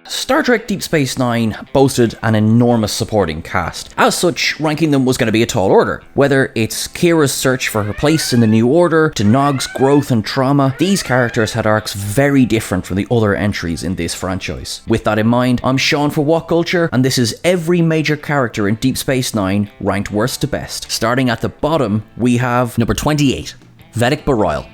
Star Trek Deep Space Nine boasted an enormous supporting cast. As such, ranking them was going to be a tall order. Whether it's Kira's search for her place in the New Order, to Nog's growth and trauma, these characters had arcs very different from the other entries in this franchise. With that in mind, I'm Sean for What Culture, and this is every major character in Deep Space Nine ranked worst to best. Starting at the bottom, we have number 28, Vedek Bareil.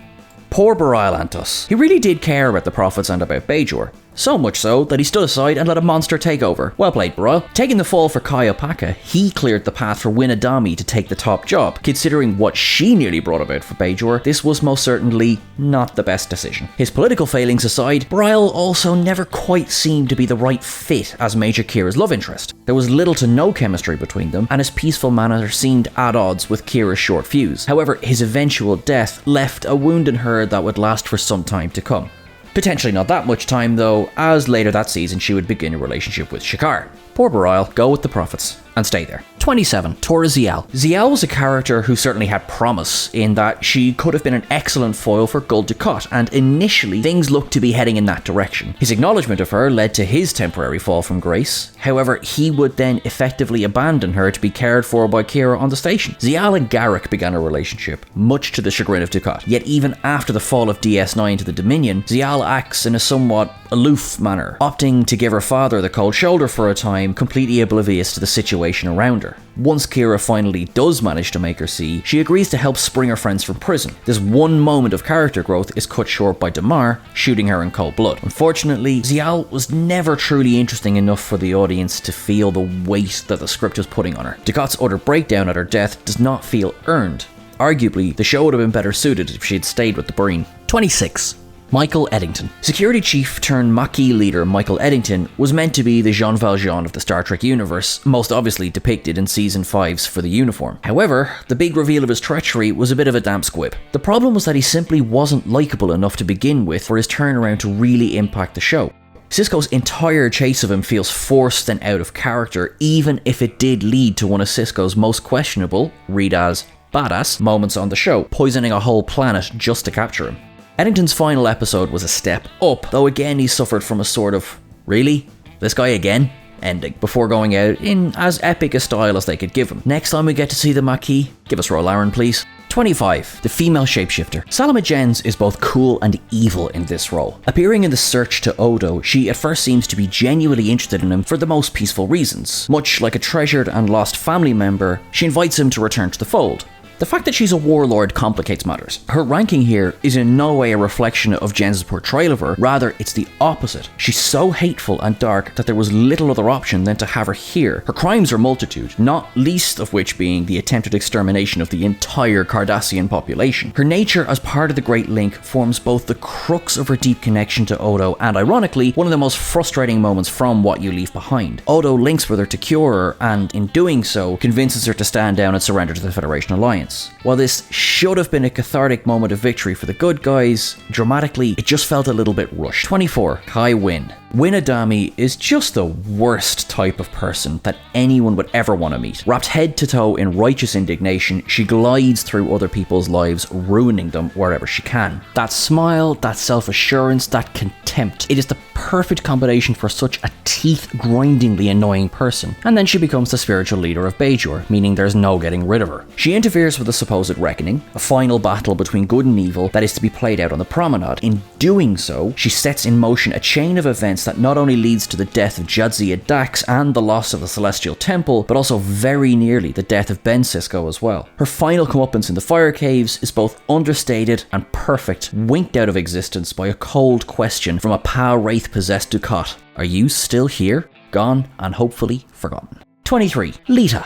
Poor Bareil Antos. He really did care about the Prophets and about Bajor. So much so that he stood aside and let a monster take over. Well played, Bareil. Taking the fall for Kai Opaka, he cleared the path for Win Adami to take the top job. Considering what she nearly brought about for Bajor, this was most certainly not the best decision. His political failings aside, Bareil also never quite seemed to be the right fit as Major Kira's love interest. There was little to no chemistry between them, and his peaceful manner seemed at odds with Kira's short fuse. However, his eventual death left a wound in her that would last for some time to come. Potentially not that much time though, as later that season she would begin a relationship with Shakar. Poor Bareil, go with the Prophets and stay there. 27. Tora Ziyal. Ziyal was a character who certainly had promise in that she could have been an excellent foil for Gul Dukat, and initially things looked to be heading in that direction. His acknowledgement of her led to his temporary fall from grace. However, he would then effectively abandon her to be cared for by Kira on the station. Ziyal and Garak began a relationship, much to the chagrin of Dukat. Yet even after the fall of DS9 to the Dominion, Ziyal acts in a somewhat aloof manner, opting to give her father the cold shoulder for a time, completely oblivious to the situation around her. Once Kira finally does manage to make her see, she agrees to help spring her friends from prison. This one moment of character growth is cut short by Damar shooting her in cold blood. Unfortunately, Ziyal was never truly interesting enough for the audience to feel the weight that the script was putting on her. Dukat's utter breakdown at her death does not feel earned. Arguably, the show would have been better suited if she had stayed with the Breen. 26. Michael Eddington. Security Chief turned Maquis leader Michael Eddington was meant to be the Jean Valjean of the Star Trek universe, most obviously depicted in Season 5's For the Uniform. However, the big reveal of his treachery was a bit of a damp squib. The problem was that he simply wasn't likeable enough to begin with for his turnaround to really impact the show. Sisko's entire chase of him feels forced and out of character, even if it did lead to one of Sisko's most questionable, read as badass, moments on the show, poisoning a whole planet just to capture him. Eddington's final episode was a step up, though again he suffered from a sort of, really? This guy again? Ending, before going out in as epic a style as they could give him. Next time we get to see the Maquis, give us Roll Aaron please. 25. The female shapeshifter. Salama Jens is both cool and evil in this role. Appearing in the search to Odo, she at first seems to be genuinely interested in him for the most peaceful reasons. Much like a treasured and lost family member, she invites him to return to the fold. The fact that she's a warlord complicates matters. Her ranking here is in no way a reflection of Jens' portrayal of her, rather it's the opposite. She's so hateful and dark that there was little other option than to have her here. Her crimes are multitude, not least of which being the attempted extermination of the entire Cardassian population. Her nature as part of the Great Link forms both the crux of her deep connection to Odo and, ironically, one of the most frustrating moments from What You Leave Behind. Odo links with her to cure her and, in doing so, convinces her to stand down and surrender to the Federation Alliance. While this should have been a cathartic moment of victory for the good guys, dramatically, it just felt a little bit rushed. 24. Kai Wynn. Win Adami is just the worst type of person that anyone would ever want to meet. Wrapped head to toe in righteous indignation, she glides through other people's lives, ruining them wherever she can. That smile, that self-assurance, that contempt, it is the perfect combination for such a teeth-grindingly annoying person. And then she becomes the spiritual leader of Bajor, meaning there's no getting rid of her. She interferes with the supposed reckoning, a final battle between good and evil that is to be played out on the promenade. In doing so, she sets in motion a chain of events that not only leads to the death of Jadzia Dax and the loss of the Celestial Temple, but also very nearly the death of Ben Sisko as well. Her final comeuppance in the Fire Caves is both understated and perfect, winked out of existence by a cold question from a Pal Wraith-possessed Dukat. Are you still here? Gone and hopefully forgotten. 23. Lita.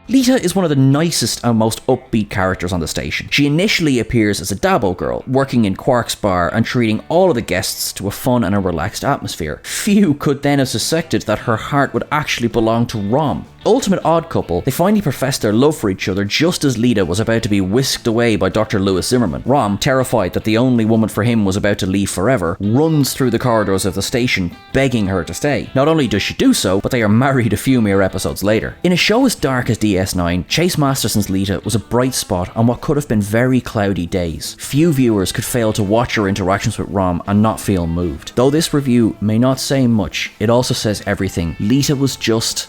Lita is one of the nicest and most upbeat characters on the station. She initially appears as a Dabo girl, working in Quark's bar and treating all of the guests to a fun and a relaxed atmosphere. Few could then have suspected that her heart would actually belong to Rom. Ultimate odd couple, they finally professed their love for each other just as Lita was about to be whisked away by Dr. Lewis Zimmerman. Rom, terrified that the only woman for him was about to leave forever, runs through the corridors of the station begging her to stay. Not only does she do so, but they are married a few mere episodes later. In a show as dark as DS DS9, Chase Masterson's Lita was a bright spot on what could have been very cloudy days. Few viewers could fail to watch her interactions with Rom and not feel moved. Though this review may not say much, it also says everything. Lita was just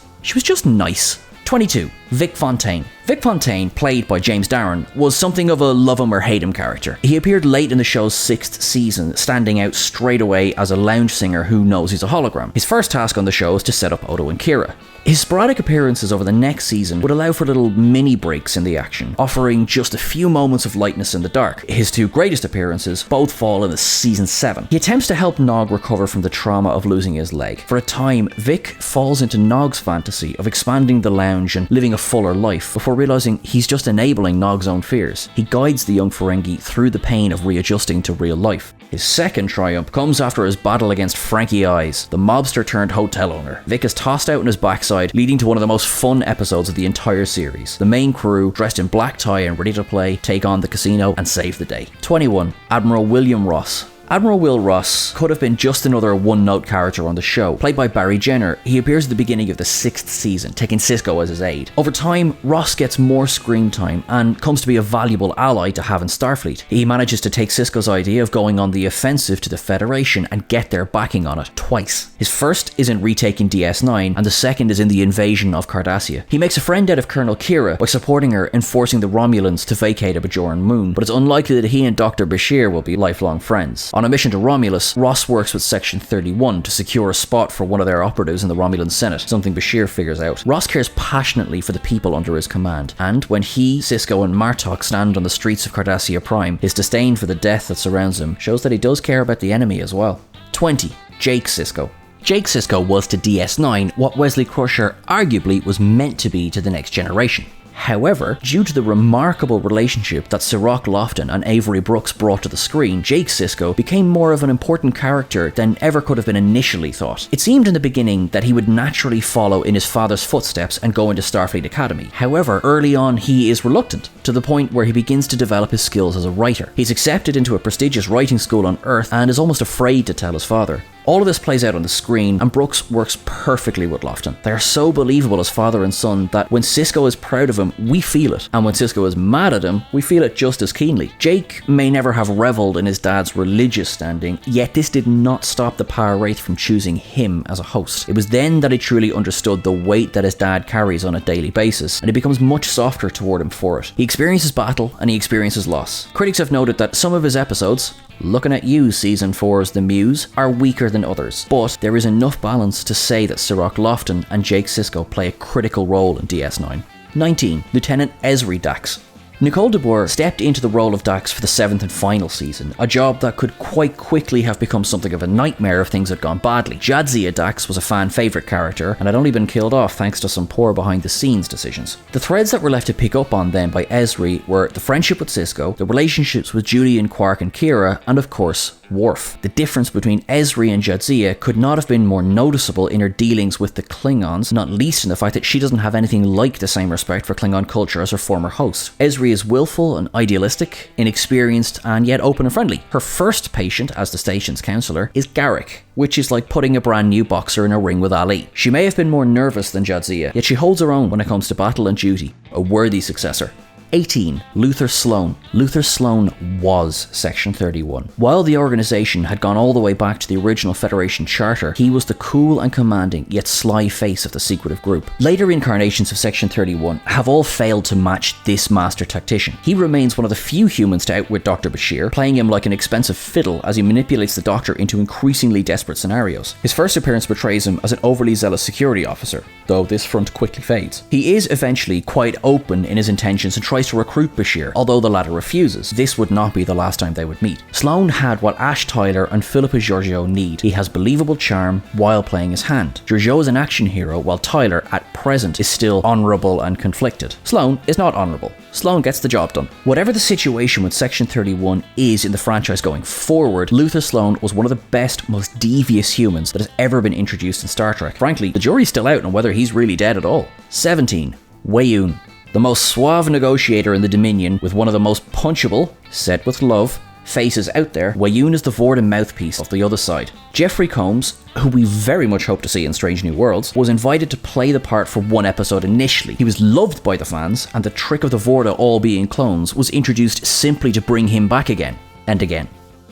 nice. 22. Vic Fontaine. Vic Fontaine, played by James Darren, was something of a love him or hate him character. He appeared late in the show's 6th season, standing out straight away as a lounge singer who knows he's a hologram. His first task on the show is to set up Odo and Kira. His sporadic appearances over the next season would allow for little mini breaks in the action, offering just a few moments of lightness in the dark. His two greatest appearances both fall in the season 7. He attempts to help Nog recover from the trauma of losing his leg. For a time, Vic falls into Nog's fantasy of expanding the lounge and living a fuller life, before realizing he's just enabling Nog's own fears. He guides the young Ferengi through the pain of readjusting to real life. His second triumph comes after his battle against Frankie Eyes, the mobster turned hotel owner. Vic is tossed out on his backside, leading to one of the most fun episodes of the entire series. The main crew, dressed in black tie and ready to play, take on the casino and save the day. 21. Admiral William Ross. Admiral Will Ross could have been just another one-note character on the show. Played by Barry Jenner, he appears at the beginning of the 6th season, taking Sisko as his aide. Over time, Ross gets more screen time and comes to be a valuable ally to have in Starfleet. He manages to take Sisko's idea of going on the offensive to the Federation and get their backing on it twice. His first is in retaking DS9, and the second is in the invasion of Cardassia. He makes a friend out of Colonel Kira by supporting her in forcing the Romulans to vacate a Bajoran moon, but it's unlikely that he and Dr. Bashir will be lifelong friends. On a mission to Romulus, Ross works with Section 31 to secure a spot for one of their operatives in the Romulan Senate, something Bashir figures out. Ross cares passionately for the people under his command, and when he, Sisko and Martok stand on the streets of Cardassia Prime, his disdain for the death that surrounds him shows that he does care about the enemy as well. 20. Jake Sisko. Jake Sisko was to DS9 what Wesley Crusher arguably was meant to be to the Next Generation. However, due to the remarkable relationship that Cirroc Lofton and Avery Brooks brought to the screen, Jake Sisko became more of an important character than ever could have been initially thought. It seemed in the beginning that he would naturally follow in his father's footsteps and go into Starfleet Academy. However, early on he is reluctant, to the point where he begins to develop his skills as a writer. He's accepted into a prestigious writing school on Earth and is almost afraid to tell his father. All of this plays out on the screen, and Brooks works perfectly with Lofton. They are so believable as father and son that when Sisko is proud of him, we feel it, and when Sisko is mad at him, we feel it just as keenly. Jake may never have reveled in his dad's religious standing, yet this did not stop the Power Wraith from choosing him as a host. It was then that he truly understood the weight that his dad carries on a daily basis, and he becomes much softer toward him for it. He experiences battle, and he experiences loss. Critics have noted that some of his episodes, Looking at You Season 4's The Muse, are weaker than others, but there is enough balance to say that Cirroc Lofton and Jake Sisko play a critical role in DS9. 19. Lieutenant Ezri Dax. Nicole de Boer stepped into the role of Dax for the 7th and final season, a job that could quite quickly have become something of a nightmare if things had gone badly. Jadzia Dax was a fan favourite character and had only been killed off thanks to some poor behind-the-scenes decisions. The threads that were left to pick up on then by Ezri were the friendship with Sisko, the relationships with Julian, Quark and Kira, and of course, Worf. The difference between Ezri and Jadzia could not have been more noticeable in her dealings with the Klingons, not least in the fact that she doesn't have anything like the same respect for Klingon culture as her former host. Ezri is willful and idealistic, inexperienced and yet open and friendly. Her first patient as the station's counsellor is Garak, which is like putting a brand new boxer in a ring with Ali. She may have been more nervous than Jadzia, yet she holds her own when it comes to battle and duty, a worthy successor. 18. Luther Sloan. Luther Sloan was Section 31. While the organisation had gone all the way back to the original Federation Charter, he was the cool and commanding yet sly face of the secretive group. Later incarnations of Section 31 have all failed to match this master tactician. He remains one of the few humans to outwit Dr. Bashir, playing him like an expensive fiddle as he manipulates the Doctor into increasingly desperate scenarios. His first appearance portrays him as an overly zealous security officer, though this front quickly fades. He is eventually quite open in his intentions and tries to recruit Bashir, although the latter refuses. This would not be the last time they would meet. Sloan had what Ash Tyler and Philippa Georgiou need. He has believable charm while playing his hand. Georgiou is an action hero, while Tyler, at present, is still honourable and conflicted. Sloan is not honourable. Sloan gets the job done. Whatever the situation with Section 31 is in the franchise going forward, Luther Sloan was one of the best, most devious humans that has ever been introduced in Star Trek. Frankly, the jury's still out on whether he's really dead at all. 17. Weyoun. The most suave negotiator in the Dominion, with one of the most punchable, said with love, Faces out there, Weyoun is the Vortin mouthpiece of the other side. Jeffrey Combs, who we very much hope to see in Strange New Worlds, was invited to play the part for one episode initially. He was loved by the fans, and the trick of the Vorta all being clones was introduced simply to bring him back again, and again,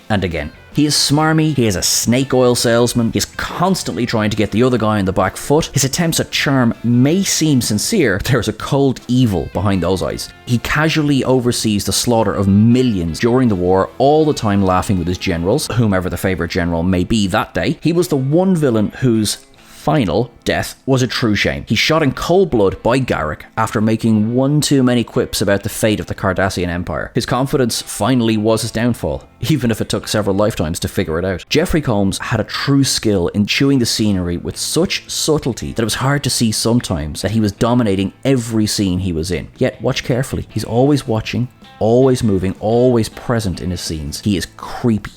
and again. He is smarmy, he is a snake oil salesman, he is constantly trying to get the other guy on the back foot. His attempts at charm may seem sincere, but there is a cold evil behind those eyes. He casually oversees the slaughter of millions during the war, all the time laughing with his generals, whomever the favourite general may be that day. He was the one villain whose final death was a true shame. He shot in cold blood by Garak after making one too many quips about the fate of the Cardassian Empire. His confidence finally was his downfall, even if it took several lifetimes to figure it out. Jeffrey Combs had a true skill in chewing the scenery with such subtlety that it was hard to see sometimes that he was dominating every scene he was in. Yet, watch carefully. He's always watching, always moving, always present in his scenes. He is creepy,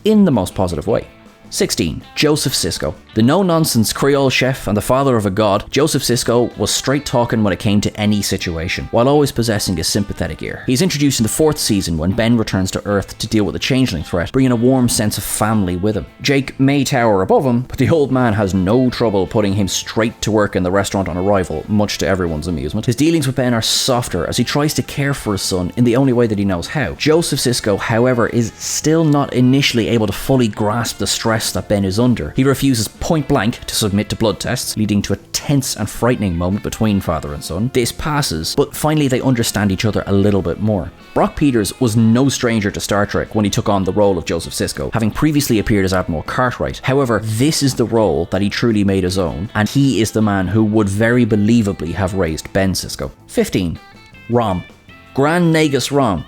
in the most positive way. 16. Joseph Sisko. The no-nonsense Creole chef and the father of a god, Joseph Sisko was straight-talking when it came to any situation, while always possessing a sympathetic ear. He's introduced in the 4th season when Ben returns to Earth to deal with the changeling threat, bringing a warm sense of family with him. Jake may tower above him, but the old man has no trouble putting him straight to work in the restaurant on arrival, much to everyone's amusement. His dealings with Ben are softer as he tries to care for his son in the only way that he knows how. Joseph Sisko, however, is still not initially able to fully grasp the stress that Ben is under. He refuses point blank to submit to blood tests, leading to a tense and frightening moment between father and son. This passes, but finally they understand each other a little bit more. Brock Peters was no stranger to Star Trek when he took on the role of Joseph Sisko, having previously appeared as Admiral Cartwright. However, this is the role that he truly made his own, and he is the man who would very believably have raised Ben Sisko. 15. Rom. Grand Nagus Rom.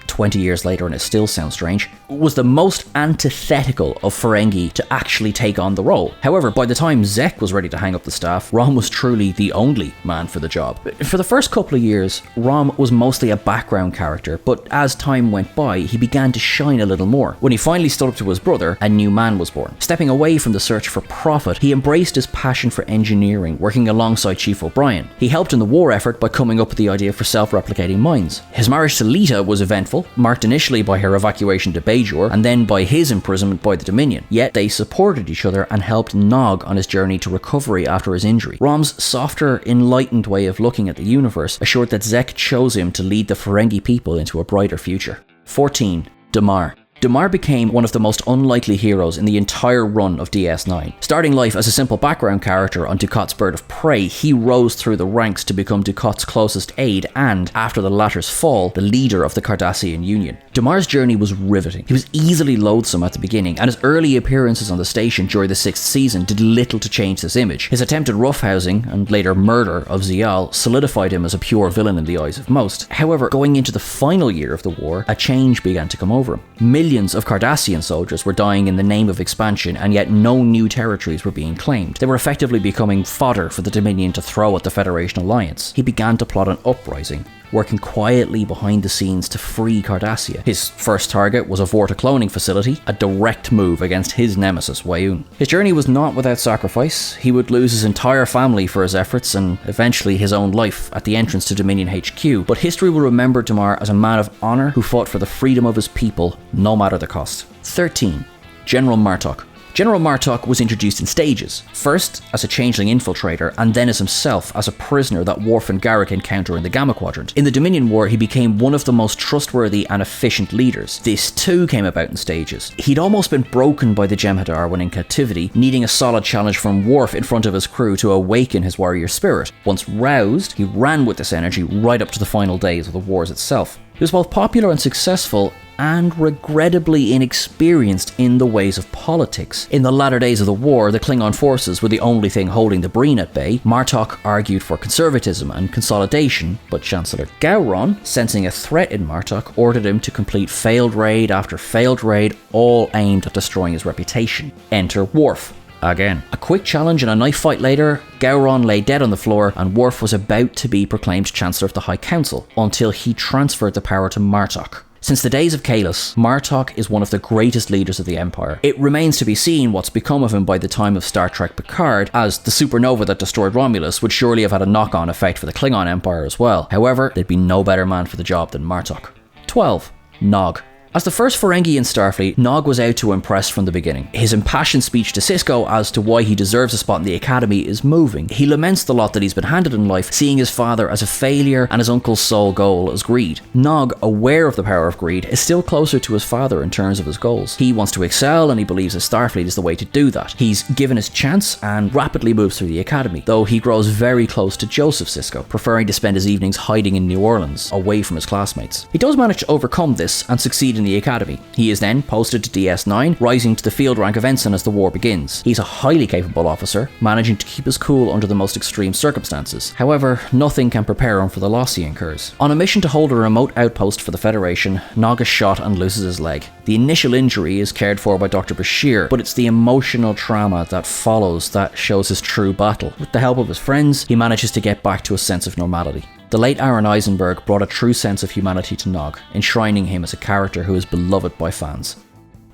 20 years later, and it still sounds strange, was the most antithetical of Ferengi to actually take on the role. However, by the time Zek was ready to hang up the staff, Rom was truly the only man for the job. For the first couple of years, Rom was mostly a background character, but as time went by, he began to shine a little more. When he finally stood up to his brother, a new man was born. Stepping away from the search for profit, he embraced his passion for engineering, working alongside Chief O'Brien. He helped in the war effort by coming up with the idea for self-replicating mines. His marriage to Lita was eventful, marked initially by her evacuation to Bajor, and then by his imprisonment by the Dominion. Yet they supported each other and helped Nog on his journey to recovery after his injury. Rom's softer, enlightened way of looking at the universe assured that Zek chose him to lead the Ferengi people into a brighter future. 14. Damar. Damar became one of the most unlikely heroes in the entire run of DS9. Starting life as a simple background character on Dukat's Bird of Prey, he rose through the ranks to become Dukat's closest aide and, after the latter's fall, the leader of the Cardassian Union. Damar's journey was riveting. He was easily loathsome at the beginning, and his early appearances on the station during the 6th season did little to change this image. His attempted roughhousing, and later murder, of Ziyal solidified him as a pure villain in the eyes of most. However, going into the final year of the war, a change began to come over him. Millions of Cardassian soldiers were dying in the name of expansion, and yet no new territories were being claimed. They were effectively becoming fodder for the Dominion to throw at the Federation alliance. He began to plot an uprising, working quietly behind the scenes to free Cardassia. His first target was a Vorta cloning facility, a direct move against his nemesis, Weyoun. His journey was not without sacrifice. He would lose his entire family for his efforts, and eventually his own life at the entrance to Dominion HQ, but history will remember Damar as a man of honour who fought for the freedom of his people, no matter the cost. 13. General Martok. General Martok was introduced in stages, first as a changeling infiltrator, and then as himself as a prisoner that Worf and Garak encounter in the Gamma Quadrant. In the Dominion War, he became one of the most trustworthy and efficient leaders. This too came about in stages. He'd almost been broken by the Jem'Hadar when in captivity, needing a solid challenge from Worf in front of his crew to awaken his warrior spirit. Once roused, he ran with this energy right up to the final days of the wars itself. He was both popular and successful, and regrettably inexperienced in the ways of politics. In the latter days of the war, the Klingon forces were the only thing holding the Breen at bay. Martok argued for conservatism and consolidation, but Chancellor Gowron, sensing a threat in Martok, ordered him to complete failed raid after failed raid, all aimed at destroying his reputation. Enter Worf. Again. A quick challenge and a knife fight later, Gowron lay dead on the floor, and Worf was about to be proclaimed Chancellor of the High Council, until he transferred the power to Martok. Since the days of Kahless, Martok is one of the greatest leaders of the Empire. It remains to be seen what's become of him by the time of Star Trek Picard, as the supernova that destroyed Romulus would surely have had a knock-on effect for the Klingon Empire as well. However, there'd be no better man for the job than Martok. 12. Nog. As the first Ferengi in Starfleet, Nog was out to impress from the beginning. His impassioned speech to Sisko as to why he deserves a spot in the Academy is moving. He laments the lot that he's been handed in life, seeing his father as a failure and his uncle's sole goal as greed. Nog, aware of the power of greed, is still closer to his father in terms of his goals. He wants to excel and he believes that Starfleet is the way to do that. He's given his chance and rapidly moves through the Academy, though he grows very close to Joseph Sisko, preferring to spend his evenings hiding in New Orleans, away from his classmates. He does manage to overcome this and succeed in the Academy. He is then posted to DS9, rising to the field rank of ensign as the war begins. He's a highly capable officer, managing to keep his cool under the most extreme circumstances. However, nothing can prepare him for the loss he incurs. On a mission to hold a remote outpost for the Federation, Nog is shot and loses his leg. The initial injury is cared for by Dr. Bashir, but it's the emotional trauma that follows that shows his true battle. With the help of his friends, he manages to get back to a sense of normality. The late Aaron Eisenberg brought a true sense of humanity to Nog, enshrining him as a character who is beloved by fans.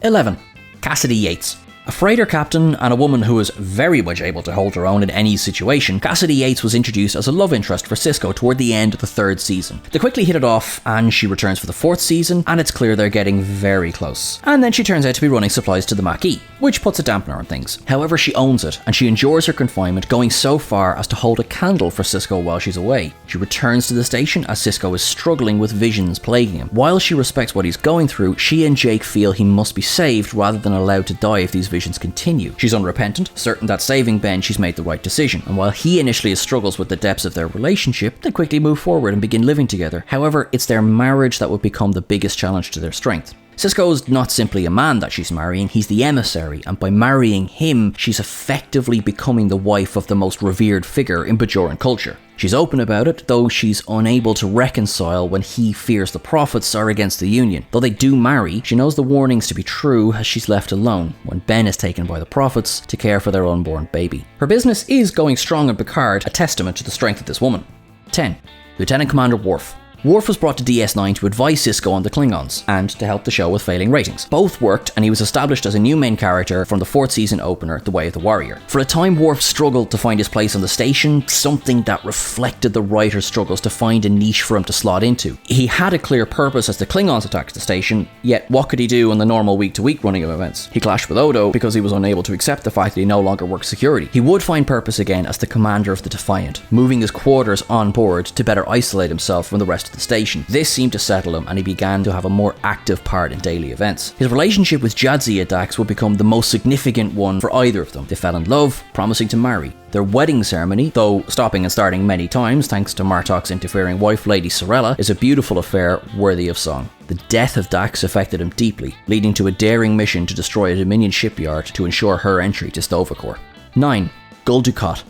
11. Cassidy Yates. A freighter captain and a woman who is very much able to hold her own in any situation, Cassidy Yates was introduced as a love interest for Sisko toward the end of the 3rd season. They quickly hit it off, and she returns for the 4th season, and it's clear they're getting very close. And then she turns out to be running supplies to the Maquis, which puts a dampener on things. However, she owns it, and she endures her confinement, going so far as to hold a candle for Sisko while she's away. She returns to the station as Sisko is struggling with visions plaguing him. While she respects what he's going through, she and Jake feel he must be saved rather than allowed to die if these visions continue. She's unrepentant, certain that saving Ben, she's made the right decision, and while he initially struggles with the depths of their relationship, they quickly move forward and begin living together. However, it's their marriage that would become the biggest challenge to their strength. Sisko's not simply a man that she's marrying, he's the emissary, and by marrying him, she's effectively becoming the wife of the most revered figure in Bajoran culture. She's open about it, though she's unable to reconcile when he fears the prophets are against the Union. Though they do marry, she knows the warnings to be true as she's left alone when Ben is taken by the prophets to care for their unborn baby. Her business is going strong in Picard, a testament to the strength of this woman. 10. Lieutenant Commander Worf. Worf was brought to DS9 to advise Sisko on the Klingons, and to help the show with failing ratings. Both worked, and he was established as a new main character from the 4th season opener, The Way of the Warrior. For a time, Worf struggled to find his place on the station, something that reflected the writer's struggles to find a niche for him to slot into. He had a clear purpose as the Klingons attacked the station, yet what could he do in the normal week-to-week running of events? He clashed with Odo because he was unable to accept the fact that he no longer worked security. He would find purpose again as the commander of the Defiant, moving his quarters on board to better isolate himself from the rest of the station. This seemed to settle him, and he began to have a more active part in daily events. His relationship with Jadzia Dax would become the most significant one for either of them. They fell in love, promising to marry. Their wedding ceremony, though stopping and starting many times thanks to Martok's interfering wife Lady Sorella, is a beautiful affair worthy of song. The death of Dax affected him deeply, leading to a daring mission to destroy a Dominion shipyard to ensure her entry to Sto-vo-kor. 9. Gul Dukat.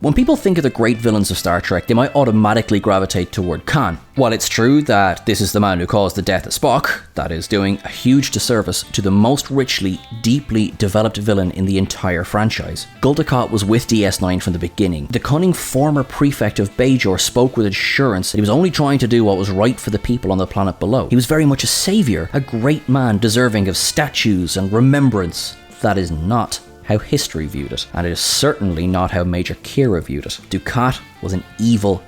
When people think of the great villains of Star Trek, they might automatically gravitate toward Khan. While it's true that this is the man who caused the death of Spock, that is doing a huge disservice to the most richly, deeply developed villain in the entire franchise. Gul Dukat was with DS9 from the beginning. The cunning former prefect of Bajor spoke with assurance that he was only trying to do what was right for the people on the planet below. He was very much a savior, a great man deserving of statues and remembrance. That is not how history viewed it, and it is certainly not how Major Kira viewed it. Dukat was an evil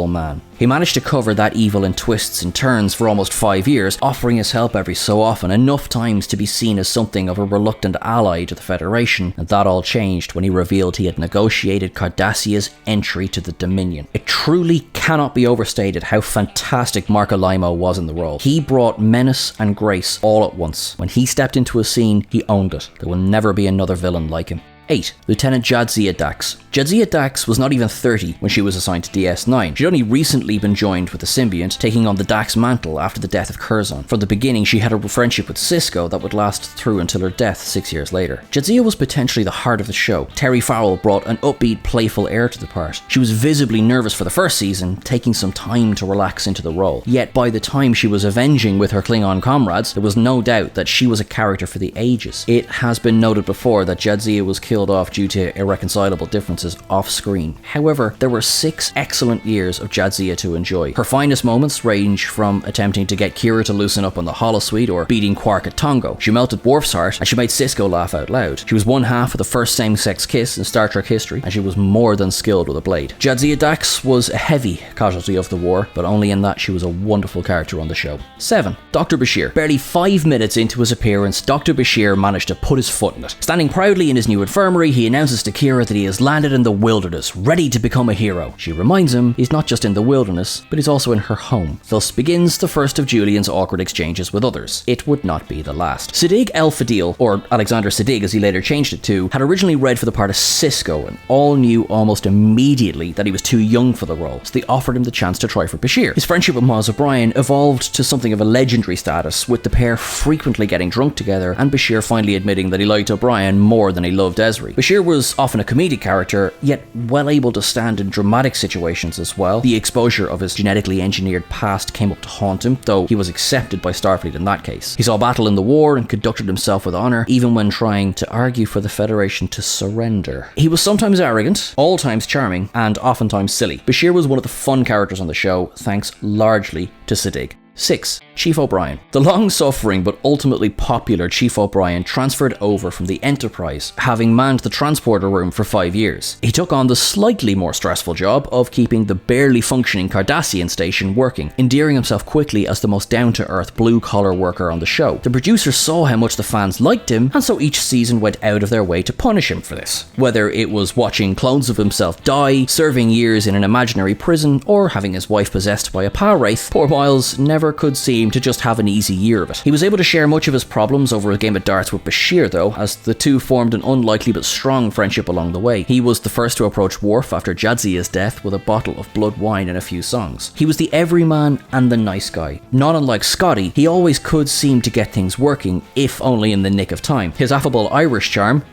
man. He managed to cover that evil in twists and turns for almost 5 years, offering his help every so often, enough times to be seen as something of a reluctant ally to the Federation, and that all changed when he revealed he had negotiated Cardassia's entry to the Dominion. It truly cannot be overstated how fantastic Marc Alaimo was in the role. He brought menace and grace all at once. When he stepped into a scene, he owned it. There will never be another villain like him. 8. Lieutenant Jadzia Dax. Jadzia Dax was not even 30 when she was assigned to DS9. She'd only recently been joined with the symbiont, taking on the Dax mantle after the death of Curzon. From the beginning, she had a friendship with Sisko that would last through until her death 6 years later. Jadzia was potentially the heart of the show. Terry Farrell brought an upbeat, playful air to the part. She was visibly nervous for the first season, taking some time to relax into the role. Yet by the time she was avenging with her Klingon comrades, there was no doubt that she was a character for the ages. It has been noted before that Jadzia was killed off due to irreconcilable differences performances off-screen. However, there were 6 excellent years of Jadzia to enjoy. Her finest moments range from attempting to get Kira to loosen up on the holosuite or beating Quark at Tongo. She melted Worf's heart and she made Sisko laugh out loud. She was one half of the first same-sex kiss in Star Trek history, and she was more than skilled with a blade. Jadzia Dax was a heavy casualty of the war, but only in that she was a wonderful character on the show. 7. Dr. Bashir. Barely 5 minutes into his appearance, Dr. Bashir managed to put his foot in it. Standing proudly in his new infirmary, he announces to Kira that he has landed in the wilderness, ready to become a hero. She reminds him he's not just in the wilderness, but he's also in her home. Thus begins the first of Julian's awkward exchanges with others. It would not be the last. Siddig El-Fadil, or Alexander Siddig as he later changed it to, had originally read for the part of Sisko, and all knew almost immediately that he was too young for the role, so they offered him the chance to try for Bashir. His friendship with Maz O'Brien evolved to something of a legendary status, with the pair frequently getting drunk together, and Bashir finally admitting that he liked O'Brien more than he loved Ezri. Bashir was often a comedic character, yet well able to stand in dramatic situations as well. The exposure of his genetically engineered past came up to haunt him, though he was accepted by Starfleet in that case. He saw battle in the war and conducted himself with honour, even when trying to argue for the Federation to surrender. He was sometimes arrogant, all times charming, and oftentimes silly. Bashir was one of the fun characters on the show, thanks largely to Siddig. 6. Chief O'Brien. The long-suffering but ultimately popular Chief O'Brien transferred over from the Enterprise, having manned the transporter room for 5 years. He took on the slightly more stressful job of keeping the barely functioning Cardassian station working, endearing himself quickly as the most down-to-earth blue-collar worker on the show. The producers saw how much the fans liked him, and so each season went out of their way to punish him for this. Whether it was watching clones of himself die, serving years in an imaginary prison, or having his wife possessed by a power wraith, poor Miles never could seem to just have an easy year of it. He was able to share much of his problems over a game of darts with Bashir though, as the two formed an unlikely but strong friendship along the way. He was the first to approach Worf after Jadzia's death with a bottle of blood wine and a few songs. He was the everyman and the nice guy. Not unlike Scotty, he always could seem to get things working, if only in the nick of time. His affable Irish charm,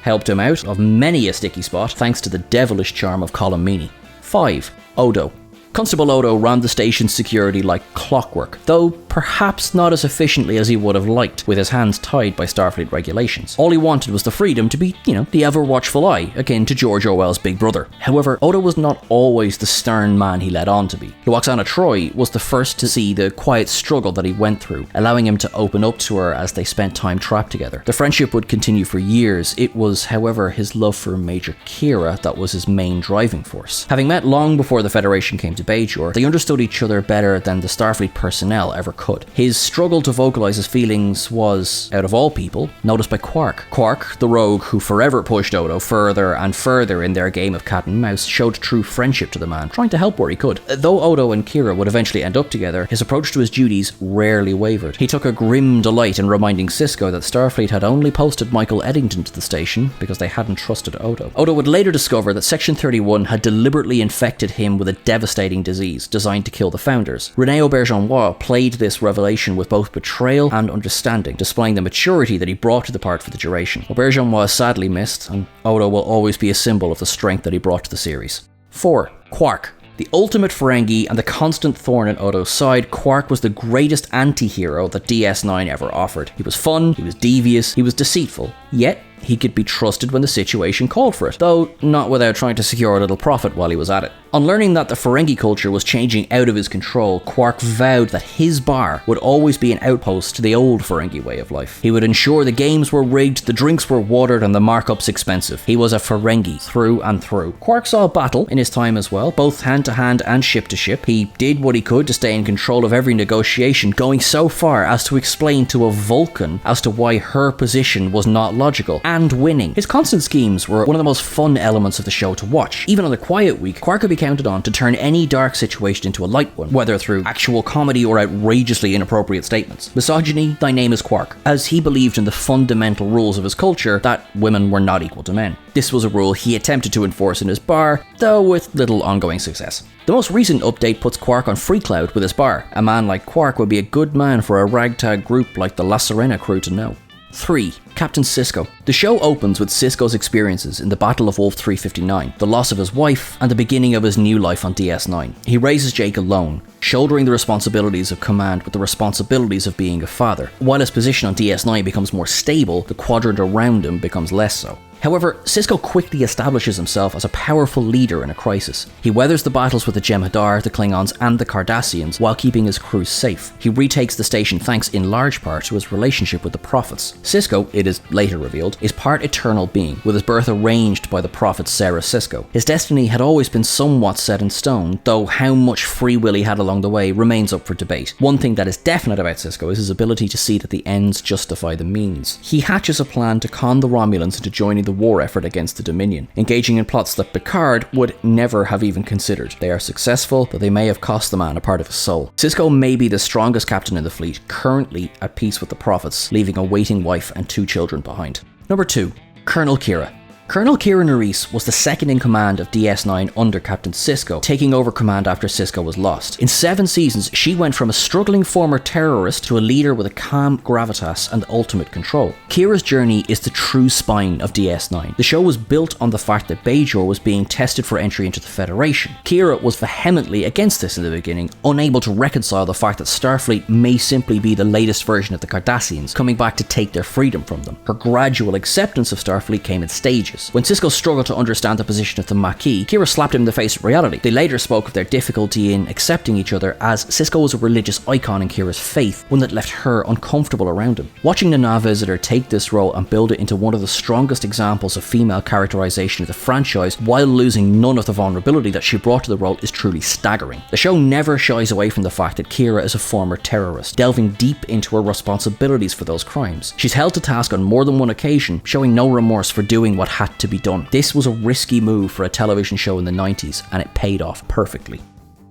helped him out of many a sticky spot, thanks to the devilish charm of Colm Meaney. 5. Odo. Constable Odo ran the station's security like clockwork, though perhaps not as efficiently as he would have liked, with his hands tied by Starfleet regulations. All he wanted was the freedom to be, the ever-watchful eye, akin to George Orwell's Big Brother. However, Odo was not always the stern man he led on to be. Lwaxana Troi was the first to see the quiet struggle that he went through, allowing him to open up to her as they spent time trapped together. The friendship would continue for years. It was, however, his love for Major Kira that was his main driving force. Having met long before the Federation came to Bajor, they understood each other better than the Starfleet personnel ever could. His struggle to vocalize his feelings was, out of all people, noticed by Quark. Quark, the rogue who forever pushed Odo further and further in their game of cat and mouse, showed true friendship to the man, trying to help where he could. Though Odo and Kira would eventually end up together, his approach to his duties rarely wavered. He took a grim delight in reminding Sisko that Starfleet had only posted Michael Eddington to the station because they hadn't trusted Odo. Odo would later discover that Section 31 had deliberately infected him with a devastating disease designed to kill the founders. René Auberjonois played this revelation with both betrayal and understanding, displaying the maturity that he brought to the part for the duration. Auberjonois is sadly missed, and Odo will always be a symbol of the strength that he brought to the series. 4. Quark. The ultimate Ferengi and the constant thorn in Odo's side, Quark was the greatest anti-hero that DS9 ever offered. He was fun, he was devious, he was deceitful, yet he could be trusted when the situation called for it, though not without trying to secure a little profit while he was at it. On learning that the Ferengi culture was changing out of his control, Quark vowed that his bar would always be an outpost to the old Ferengi way of life. He would ensure the games were rigged, the drinks were watered, and the markups expensive. He was a Ferengi through and through. Quark saw battle in his time as well, both hand to hand and ship to ship. He did what he could to stay in control of every negotiation, going so far as to explain to a Vulcan as to why her position was not logical, and winning. His constant schemes were one of the most fun elements of the show to watch. Even on a quiet week, Quark could be counted on to turn any dark situation into a light one, whether through actual comedy or outrageously inappropriate statements. Misogyny, thy name is Quark, as he believed in the fundamental rules of his culture that women were not equal to men. This was a rule he attempted to enforce in his bar, though with little ongoing success. The most recent update puts Quark on Freecloud with his bar. A man like Quark would be a good man for a ragtag group like the La Sirena crew to know. 3. Captain Sisko. The show opens with Sisko's experiences in the Battle of Wolf 359, the loss of his wife, and the beginning of his new life on DS9. He raises Jake alone, shouldering the responsibilities of command with the responsibilities of being a father. While his position on DS9 becomes more stable, the quadrant around him becomes less so. However, Sisko quickly establishes himself as a powerful leader in a crisis. He weathers the battles with the Jem'Hadar, the Klingons, and the Cardassians while keeping his crew safe. He retakes the station thanks in large part to his relationship with the Prophets. Sisko, it is later revealed, is part eternal being, with his birth arranged by the Prophet Sarah Sisko. His destiny had always been somewhat set in stone, though how much free will he had along the way remains up for debate. One thing that is definite about Sisko is his ability to see that the ends justify the means. He hatches a plan to con the Romulans into joining the war effort against the Dominion, engaging in plots that Picard would never have even considered. They are successful, though they may have cost the man a part of his soul. Sisko may be the strongest captain in the fleet, currently at peace with the Prophets, leaving a waiting wife and 2 children behind. Number 2. Colonel Kira. Colonel Kira Nerys was the second in command of DS9 under Captain Sisko, taking over command after Sisko was lost. In 7 seasons, she went from a struggling former terrorist to a leader with a calm gravitas and ultimate control. Kira's journey is the true spine of DS9. The show was built on the fact that Bajor was being tested for entry into the Federation. Kira was vehemently against this in the beginning, unable to reconcile the fact that Starfleet may simply be the latest version of the Cardassians, coming back to take their freedom from them. Her gradual acceptance of Starfleet came in stages. When Sisko struggled to understand the position of the Maquis, Kira slapped him in the face with reality. They later spoke of their difficulty in accepting each other, as Sisko was a religious icon in Kira's faith, one that left her uncomfortable around him. Watching the Nav Visitor take this role and build it into one of the strongest examples of female characterization of the franchise while losing none of the vulnerability that she brought to the role is truly staggering. The show never shies away from the fact that Kira is a former terrorist, delving deep into her responsibilities for those crimes. She's held to task on more than one occasion, showing no remorse for doing what had to be done. This was a risky move for a television show in the 90s, and it paid off perfectly.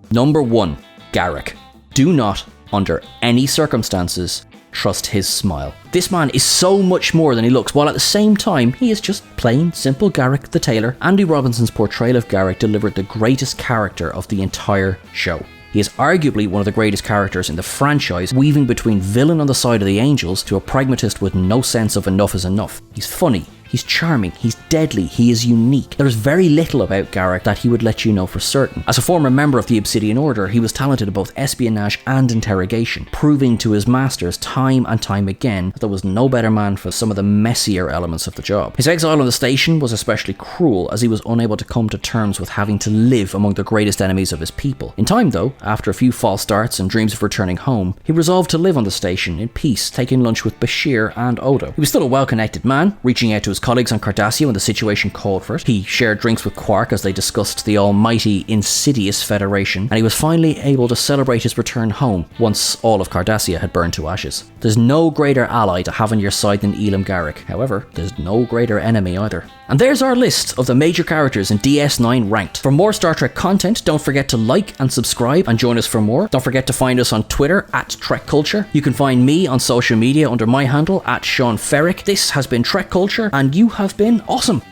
Number 1. Garak. Do not, under any circumstances, trust his smile. This man is so much more than he looks, while at the same time, he is just plain, simple Garak the tailor. Andy Robinson's portrayal of Garak delivered the greatest character of the entire show. He is arguably one of the greatest characters in the franchise, weaving between villain on the side of the Angels to a pragmatist with no sense of enough is enough. He's funny, he's charming, he's deadly, he is unique. There is very little about Garak that he would let you know for certain. As a former member of the Obsidian Order, he was talented at both espionage and interrogation, proving to his masters time and time again that there was no better man for some of the messier elements of the job. His exile on the station was especially cruel, as he was unable to come to terms with having to live among the greatest enemies of his people. In time though, after a few false starts and dreams of returning home, he resolved to live on the station in peace, taking lunch with Bashir and Odo. He was still a well-connected man, reaching out to his colleagues on Cardassia when the situation called for it. He shared drinks with Quark as they discussed the almighty, insidious Federation, and he was finally able to celebrate his return home once all of Cardassia had burned to ashes. There's no greater ally to have on your side than Elam Garak. However, there's no greater enemy either. And there's our list of the major characters in DS9 Ranked. For more Star Trek content, don't forget to like and subscribe and join us for more. Don't forget to find us on Twitter at Trek Culture. You can find me on social media under my handle at Sean Ferrick. This has been Trek Culture, and you have been awesome.